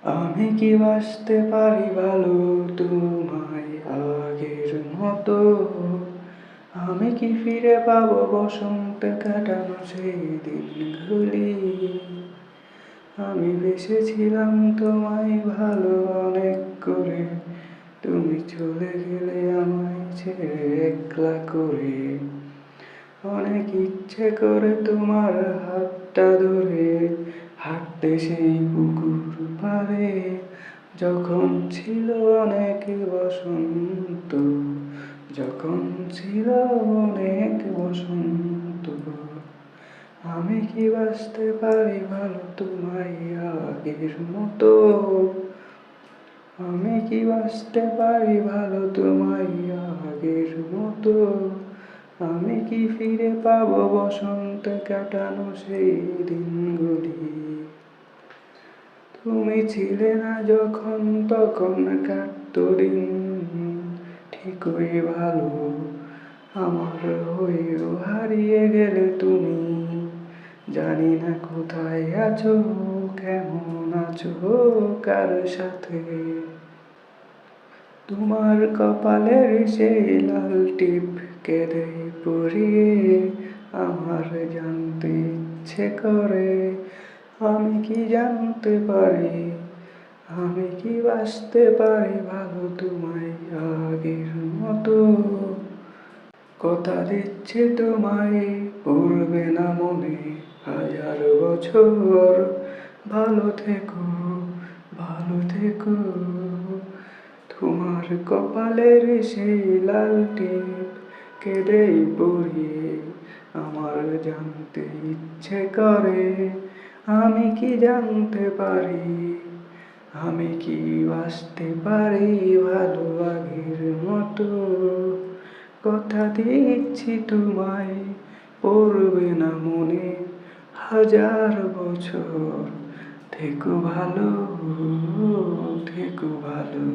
আমি কি বাসতে পারি ভালো তোমায় আগের মতো? আমি কি ফিরে পাবো বসন্তে কাটানো সেই দিনগুলি? আমি বেসেছিলাম তোমায় ভালো অনেক করে, তুমি চলে গেলে আমায় ছেড়ে একলা করে। অনেক ইচ্ছে করে তোমার হাতটা ধরে হাঁটতে সেই পুকুর পাড়ে, যখন ছিল অনেক বসন্ত, যখন ছিল অনেক বসন্ত। আমি কি বাসতে পারি ভালো তোমায় আগের মতো? আমি কি বাসতে পারি ভালো তোমায় আগের মতো? আমি কি ফিরে পাবো বসন্তে কাটানো সেই দিনগুলি? তুমি ছিলে না যখন তখন কাটতো দিন ঠিকই ভালো, আমার হয়েও হারিয়ে গেলে তুমি। জানি না কোথায় আছো, কেমন আছো, কার সাথে। তোমার কপালের সেই লাল টিপ কেঁদে পড়িয়ে আমার জানতে ইচ্ছে করে। আমি কি জানতে পারি, আমি কি বাসতে পারি ভালো তোমায় আগের মতো? কথা দিচ্ছি তোমায় পড়বে না মনে হাজার বছর। ভালো থেকো, ভালো থেকো। তোমার কপালের সেই লাল টিপ কেঁদেই পড়িয়ে আমার জানতে ইচ্ছে করে। আমি কি জানতে পারি, আমি কি বাসতে পারি ভালো আগের মতো? কথা দিচ্ছি তোমায় পড়বে না মনে হাজার বছর। থেকো ভালো, থেকো ভালো।